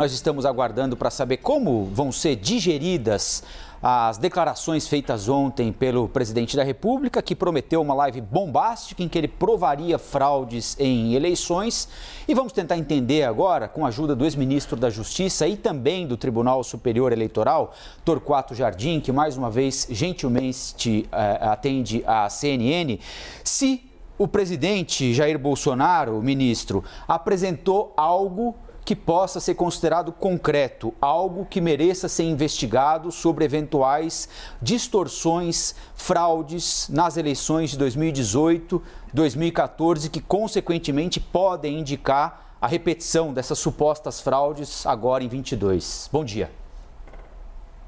Nós estamos aguardando para saber como vão ser digeridas as declarações feitas ontem pelo presidente da República, que prometeu uma live bombástica em que ele provaria fraudes em eleições. E vamos tentar entender agora, com a ajuda do ex-ministro da Justiça e também do Tribunal Superior Eleitoral, Torquato Jardim, que mais uma vez gentilmente atende à CNN, se o presidente Jair Bolsonaro, o ministro, apresentou algo que possa ser considerado concreto, algo que mereça ser investigado sobre eventuais distorções, fraudes nas eleições de 2018, 2014, que consequentemente podem indicar a repetição dessas supostas fraudes agora em 22. Bom dia.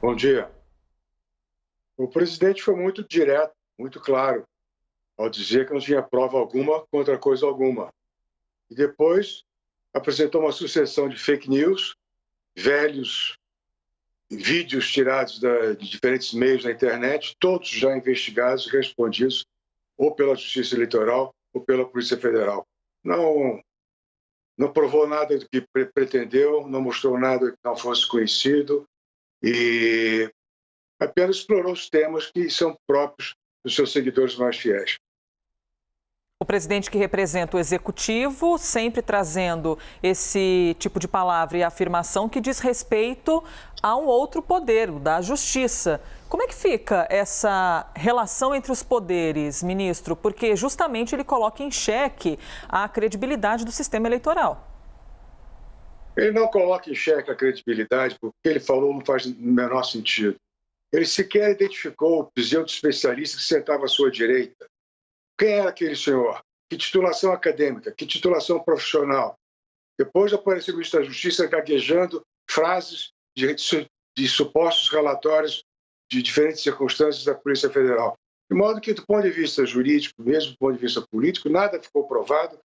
Bom dia. O presidente foi muito direto, muito claro, ao dizer que não tinha prova alguma contra coisa alguma. E depois apresentou uma sucessão de fake news, velhos vídeos tirados de diferentes meios da internet, todos já investigados e respondidos ou pela Justiça Eleitoral ou pela Polícia Federal. Não provou nada do que pretendeu, não mostrou nada que não fosse conhecido e apenas explorou os temas que são próprios dos seus seguidores mais fiéis. O presidente que representa o executivo, sempre trazendo esse tipo de palavra e afirmação que diz respeito a um outro poder, o da justiça. Como é que fica essa relação entre os poderes, ministro? Porque justamente ele coloca em xeque a credibilidade do sistema eleitoral. Ele não coloca em xeque a credibilidade, porque o que ele falou não faz o menor sentido. Ele sequer identificou o pseudo-especialista que sentava à sua direita. Quem era aquele senhor? Que titulação acadêmica? Que titulação profissional? Depois apareceu o ministro da Justiça gaguejando frases de supostos relatórios de diferentes circunstâncias da Polícia Federal. De modo que, do ponto de vista jurídico, mesmo do ponto de vista político, nada ficou provado.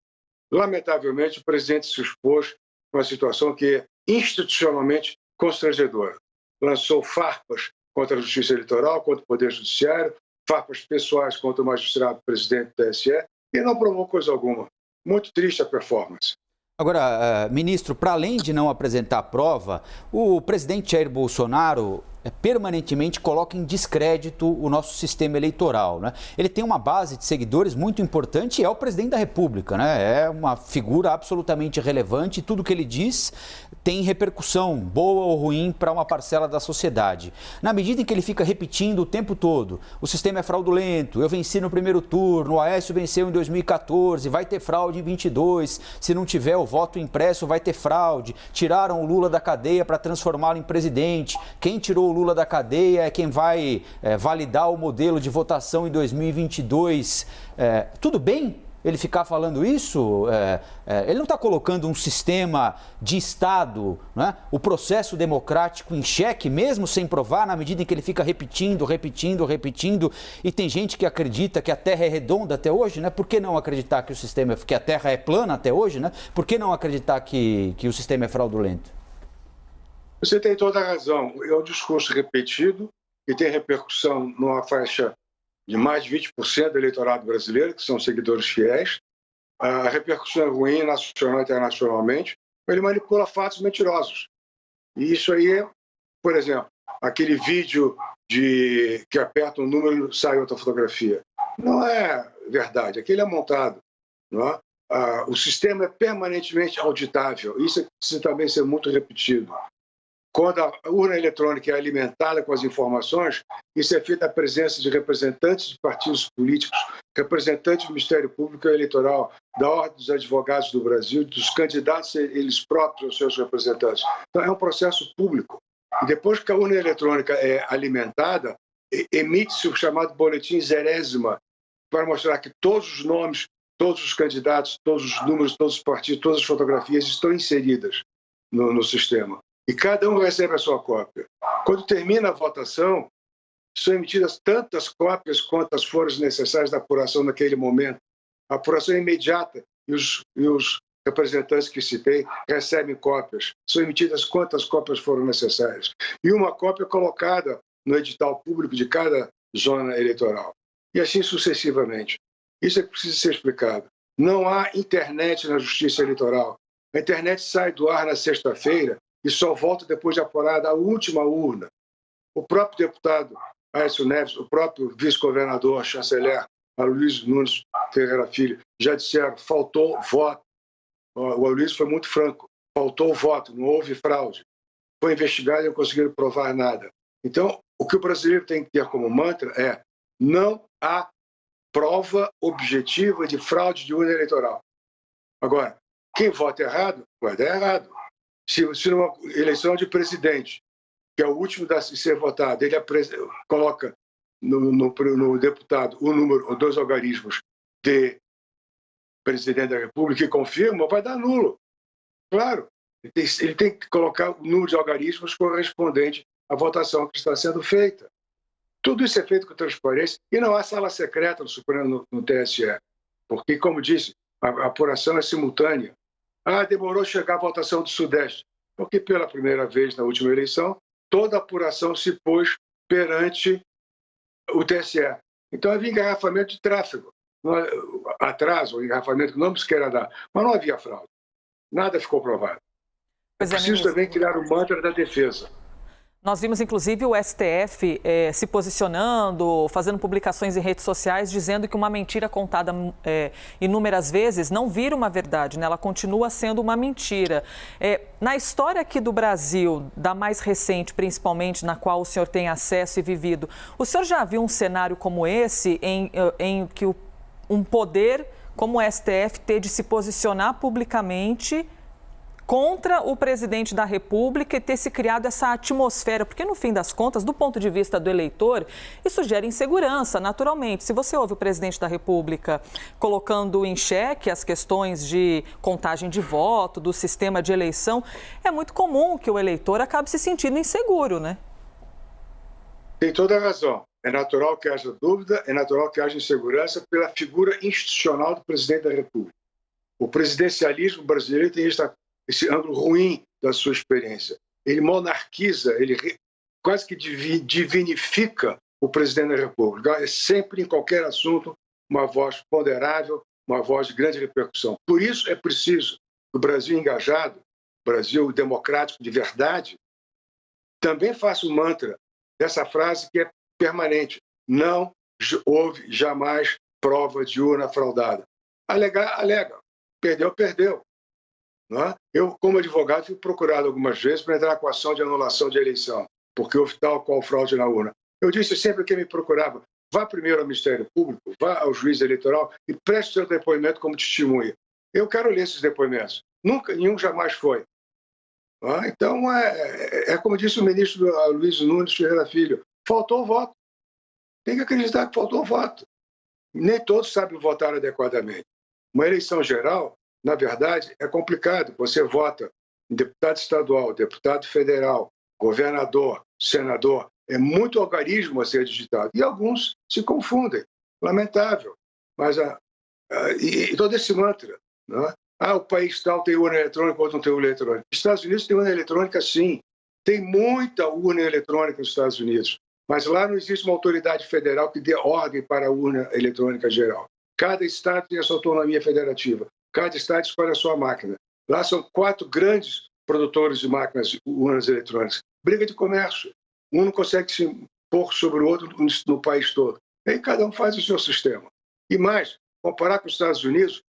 Lamentavelmente, o presidente se expôs a uma situação que é institucionalmente constrangedora. Lançou farpas contra a Justiça Eleitoral, contra o Poder Judiciário, farpas pessoais contra o magistrado presidente do TSE e não provou coisa alguma. Muito triste a performance. Agora, ministro, para além de não apresentar prova, o presidente Jair Bolsonaro permanentemente coloca em descrédito o nosso sistema eleitoral, né? Ele tem uma base de seguidores muito importante e é o presidente da República, né? É uma figura absolutamente relevante e tudo que ele diz tem repercussão, boa ou ruim, para uma parcela da sociedade. Na medida em que ele fica repetindo o tempo todo, o sistema é fraudulento, eu venci no primeiro turno, o Aécio venceu em 2014, vai ter fraude em 22, se não tiver o voto impresso vai ter fraude, tiraram o Lula da cadeia para transformá-lo em presidente, quem tirou o Lula da cadeia é quem vai validar o modelo de votação em 2022. Tudo bem ele ficar falando isso? Ele não está colocando um sistema de Estado, né? O processo democrático em xeque, mesmo sem provar, na medida em que ele fica repetindo, e tem gente que acredita que a Terra é redonda até hoje, né? Por que não acreditar que a Terra é plana até hoje, né? Por que não acreditar que o sistema é fraudulento? Você tem toda a razão. É um discurso repetido e tem repercussão numa faixa de mais de 20% do eleitorado brasileiro, que são seguidores fiéis. A repercussão é ruim nacional e internacionalmente. Ele manipula fatos mentirosos. E isso aí, por exemplo, aquele vídeo que aperta um número e sai outra fotografia. Não é verdade. Aquele é montado. Não é? O sistema é permanentemente auditável. Isso precisa também ser muito repetido. Quando a urna eletrônica é alimentada com as informações, isso é feito à presença de representantes de partidos políticos, representantes do Ministério Público Eleitoral, da Ordem dos Advogados do Brasil, dos candidatos eles próprios aos seus representantes. Então, é um processo público. E depois que a urna eletrônica é alimentada, emite-se o chamado boletim zerésima, para mostrar que todos os nomes, todos os candidatos, todos os números, todos os partidos, todas as fotografias estão inseridas no sistema. E cada um recebe a sua cópia. Quando termina a votação, são emitidas tantas cópias quantas forem necessárias da apuração naquele momento. A apuração é imediata e os representantes que citei recebem cópias. São emitidas quantas cópias foram necessárias. E uma cópia colocada no edital público de cada zona eleitoral. E assim sucessivamente. Isso é que precisa ser explicado. Não há internet na Justiça Eleitoral. A internet sai do ar na sexta-feira e só volta depois de apurada a última urna. O próprio deputado Aécio Neves, o próprio vice-governador, chanceler Aloysio Nunes Ferreira Filho, já disseram, faltou voto. O Aloysio foi muito franco, faltou voto, não houve fraude. Foi investigado e não conseguiram provar nada. Então, o que o brasileiro tem que ter como mantra é: não há prova objetiva de fraude de urna eleitoral. Agora, quem vota errado, vai dar errado. Se numa eleição de presidente, que é o último a ser votado, ele coloca no deputado o número, os 2 algarismos de presidente da República e confirma, vai dar nulo. Claro, ele tem que colocar o número de algarismos correspondente à votação que está sendo feita. Tudo isso é feito com transparência e não há sala secreta no Supremo, no TSE, porque, como disse, a apuração é simultânea. Demorou chegar a votação do Sudeste, porque pela primeira vez na última eleição, toda a apuração se pôs perante o TSE. Então havia engarrafamento de tráfego, atraso, engarrafamento que não se queira dar, mas não havia fraude. Nada ficou provado. Preciso também criar o mantra da defesa. Nós vimos, inclusive, o STF se posicionando, fazendo publicações em redes sociais, dizendo que uma mentira contada inúmeras vezes não vira uma verdade, né? Ela continua sendo uma mentira. Na história aqui do Brasil, da mais recente, principalmente, na qual o senhor tem acesso e vivido, o senhor já viu um cenário como esse, em que um poder como o STF ter de se posicionar publicamente contra o presidente da República e ter se criado essa atmosfera? Porque, no fim das contas, do ponto de vista do eleitor, isso gera insegurança, naturalmente. Se você ouve o presidente da República colocando em xeque as questões de contagem de voto, do sistema de eleição, é muito comum que o eleitor acabe se sentindo inseguro, né? Tem toda a razão. É natural que haja dúvida, é natural que haja insegurança pela figura institucional do presidente da República. O presidencialismo brasileiro tem esse ângulo ruim da sua experiência. Ele monarquiza, ele quase que divinifica o presidente da República. É sempre, em qualquer assunto, uma voz ponderável, uma voz de grande repercussão. Por isso é preciso que o Brasil engajado, o Brasil democrático de verdade, também faça o mantra dessa frase que é permanente: não houve jamais prova de urna fraudada. Alegar, alega. Perdeu, perdeu. Não é? Eu, como advogado, fui procurado algumas vezes para entrar com ação de anulação de eleição, porque houve tal qual fraude na urna. Eu disse sempre que me procurava: vá primeiro ao Ministério Público, vá ao juiz eleitoral e preste seu depoimento como testemunha. Eu quero ler esses depoimentos. Nenhum jamais foi. Então, é como disse o ministro Aloysio Nunes Ferreira Filho: faltou voto. Tem que acreditar que faltou voto. Nem todos sabem votar adequadamente. Uma eleição geral, na verdade, é complicado. Você vota em deputado estadual, deputado federal, governador, senador. É muito algarismo a ser digitado. E alguns se confundem. Lamentável. Mas e todo esse mantra, né? O país tal tem urna eletrônica, outro não tem urna eletrônica. Os Estados Unidos tem urna eletrônica, sim. Tem muita urna eletrônica nos Estados Unidos. Mas lá não existe uma autoridade federal que dê ordem para a urna eletrônica geral. Cada estado tem a sua autonomia federativa. Cada estado escolhe a sua máquina. Lá são 4 grandes produtores de máquinas de urnas eletrônicas. Briga de comércio. Um não consegue se impor sobre o outro no país todo. Aí cada um faz o seu sistema. E mais, comparar com os Estados Unidos,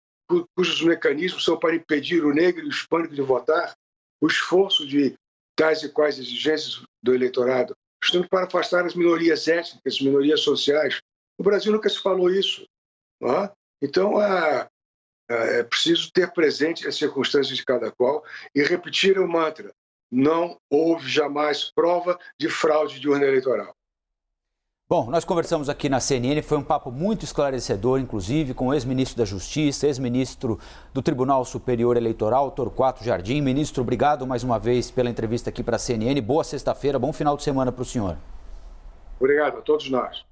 cujos mecanismos são para impedir o negro e o hispânico de votar, o esforço de tais e quais exigências do eleitorado, estamos para afastar as minorias étnicas, as minorias sociais. No Brasil nunca se falou isso. Não é? Então, é preciso ter presente as circunstâncias de cada qual e repetir o mantra: não houve jamais prova de fraude de urna eleitoral. Bom, nós conversamos aqui na CNN, foi um papo muito esclarecedor, inclusive, com o ex-ministro da Justiça, ex-ministro do Tribunal Superior Eleitoral, Torquato Jardim. Ministro, obrigado mais uma vez pela entrevista aqui para a CNN. Boa sexta-feira, bom final de semana para o senhor. Obrigado a todos nós.